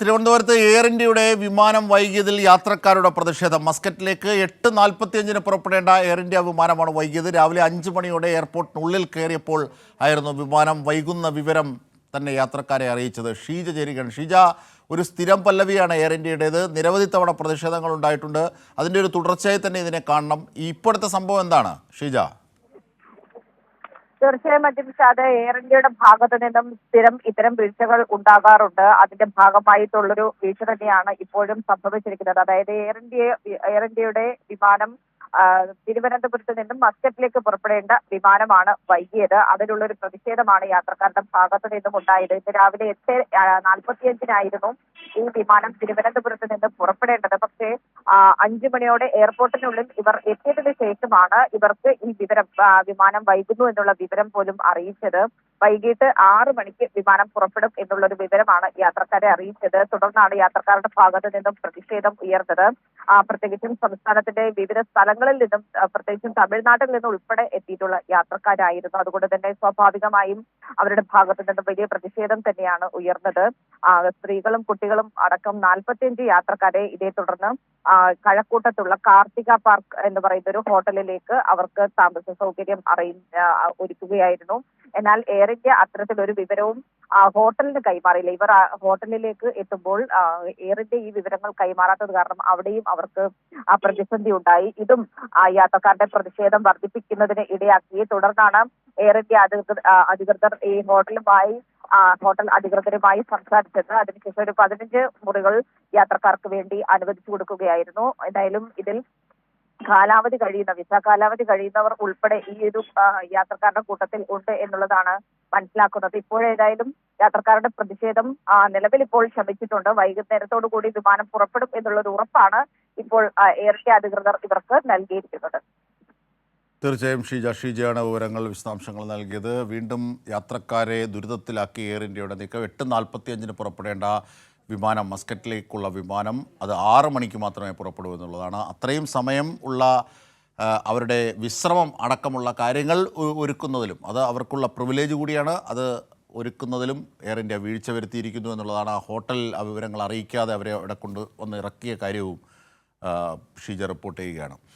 തിരുവനന്തപുരത്ത് എയർ ഇന്ത്യയുടെ വിമാനം വൈകിയതിൽ യാത്രക്കാരുടെ പ്രതിഷേധം. മസ്കറ്റിലേക്ക് 8:45 പുറപ്പെടേണ്ട എയർ ഇന്ത്യ വിമാനമാണ് വൈകിയത്. രാവിലെ 5 മണിയോടെ എയർപോർട്ടിനുള്ളിൽ കയറിയപ്പോൾ ആയിരുന്നു വിമാനം വൈകുന്ന വിവരം തന്നെ യാത്രക്കാരെ അറിയിച്ചത്. ഷീജ ചേരുകയാണ്. ഷീജ, ഒരു സ്ഥിരം പല്ലവിയാണ് എയർ ഇന്ത്യയുടേത്. നിരവധി തവണ പ്രതിഷേധങ്ങൾ ഉണ്ടായിട്ടുണ്ട്. അതിൻ്റെ ഒരു തുടർച്ചയായി തന്നെ ഇതിനെ കാണണം. ഇപ്പോഴത്തെ സംഭവം എന്താണ് ഷീജ? തീർച്ചയായും മഞ്ജുഷാദ്, എയർ ഇന്ത്യയുടെ ഭാഗത്തു നിന്നും സ്ഥിരം ഇത്തരം വീഴ്ചകൾ ഉണ്ടാകാറുണ്ട്. അതിന്റെ ഭാഗമായിട്ടുള്ളൊരു വീഴ്ച തന്നെയാണ് ഇപ്പോഴും സംഭവിച്ചിരിക്കുന്നത്. അതായത് എയർ ഇന്ത്യയുടെ വിമാനം തിരുവനന്തപുരത്ത് നിന്നും മസ്കറ്റിലേക്ക് പുറപ്പെടേണ്ട വിമാനമാണ് വൈകിയത്. അതിലുള്ളൊരു പ്രതിഷേധമാണ് യാത്രക്കാരുടെ ഭാഗത്തു നിന്നും ഉണ്ടായത്. ഇന്ന് രാവിലെ 8:45 ഈ വിമാനം തിരുവനന്തപുരത്ത് നിന്ന് പുറപ്പെടേണ്ടത്. പക്ഷേ 5 മണിയോടെ എയർപോർട്ടിനുള്ളിൽ ഇവർ എത്തിയതിനു ശേഷമാണ് ഇവർക്ക് ഈ വിമാനം വൈകുന്നു എന്നുള്ള വിവരം പോലും അറിയിച്ചത്. വൈകിട്ട് 6 മണിക്ക് വിമാനം പുറപ്പെടും എന്നുള്ളൊരു വിവരമാണ് യാത്രക്കാരെ അറിയിച്ചത്. തുടർന്നാണ് യാത്രക്കാരുടെ ഭാഗത്തു നിന്നും പ്രതിഷേധം ഉയർന്നത്. പ്രത്യേകിച്ചും സംസ്ഥാനത്തിന്റെ വിവിധ സ്ഥലങ്ങളിൽ നിന്നും, പ്രത്യേകിച്ചും തമിഴ്നാട്ടിൽ നിന്നും ഉൾപ്പെടെ എത്തിയിട്ടുള്ള യാത്രക്കാരായിരുന്നു. അതുകൊണ്ട് തന്നെ സ്വാഭാവികമായും അവരുടെ ഭാഗത്തു നിന്നും വലിയ പ്രതിഷേധം തന്നെയാണ് ഉയർന്നത്. സ്ത്രീകളും കുട്ടികളും അടക്കം 45 യാത്രക്കാരെ ഇതേ തുടർന്ന് കഴക്കൂട്ടത്തുള്ള കാർത്തിക പാർക്ക് എന്ന് പറയുന്ന ഒരു ഹോട്ടലിലേക്ക് അവർക്ക് താമസ സൗകര്യം ഒരുക്കുകയായിരുന്നു. എന്നാൽ എയർ ഇന്ത്യ അത്തരത്തിലൊരു വിവരവും ഹോട്ടലിന് കൈമാറിയില്ല. ഇവർ ഹോട്ടലിലേക്ക് എത്തുമ്പോൾ എയർ ഇന്ത്യ ഈ വിവരങ്ങൾ കൈമാറാത്തത് കാരണം അവിടെയും അവർക്ക് പ്രതിസന്ധി ഉണ്ടായി. ഇതും യാത്രക്കാരുടെ പ്രതിഷേധം വർദ്ധിപ്പിക്കുന്നതിന് ഇടയാക്കി. തുടർന്നാണ് എയർ ഇന്ത്യ അധികൃതർ ഈ ഹോട്ടൽ അധികൃതരുമായി സംസാരിച്ചത്. അതിനുശേഷം ഒരു 15 മുറികൾ യാത്രക്കാർക്ക് വേണ്ടി അനുവദിച്ചു കൊടുക്കുകയായിരുന്നു. എന്തായാലും ഇതിൽ വിസ കാലാവധി കഴിയുന്നവർ ഉൾപ്പെടെ ഈ ഒരു യാത്രക്കാരുടെ കൂട്ടത്തിൽ ഉണ്ട് എന്നുള്ളതാണ് മനസ്സിലാക്കുന്നത്. ഇപ്പോഴേതായാലും യാത്രക്കാരുടെ പ്രതിഷേധം നിലവിൽ ഇപ്പോൾ ശമിച്ചിട്ടുണ്ട്. വൈകുന്നേരത്തോടു കൂടി വിമാനം പുറപ്പെടും എന്നുള്ളൊരു ഉറപ്പാണ് ഇപ്പോൾ എയർ ഇന്ത്യ അധികൃതർ ഇവർക്ക് നൽകിയിരിക്കുന്നത്. തീർച്ചയായും ഷീജയാണ് വിശദാംശങ്ങൾ നൽകിയത്. വീണ്ടും യാത്രക്കാരെ ദുരിതത്തിലാക്കി എയർ ഇന്ത്യയുടെ നീക്കം. 8:45 പുറപ്പെടേണ്ട വിമാനം, മസ്കറ്റിലേക്കുള്ള വിമാനം, അത് 6 മണിക്ക് മാത്രമേ പുറപ്പെടൂ എന്നുള്ളതാണ്. അത്രയും സമയം ഉള്ള അവരുടെ വിശ്രമം അടക്കമുള്ള കാര്യങ്ങൾ ഒരുക്കുന്നതിലും, അത് അവർക്കുള്ള പ്രിവിലേജ് കൂടിയാണ്, അത് ഒരുക്കുന്നതിലും എയർ ഇന്ത്യ വീഴ്ച വരുത്തിയിരിക്കുന്നു എന്നുള്ളതാണ്. ഹോട്ടൽ വിവരങ്ങൾ അറിയിക്കാതെ അവരെ അവിടെ കൊണ്ട് വന്ന് ഇറക്കിയ കാര്യവും ഷീജ റിപ്പോർട്ട് ചെയ്യുകയാണ്.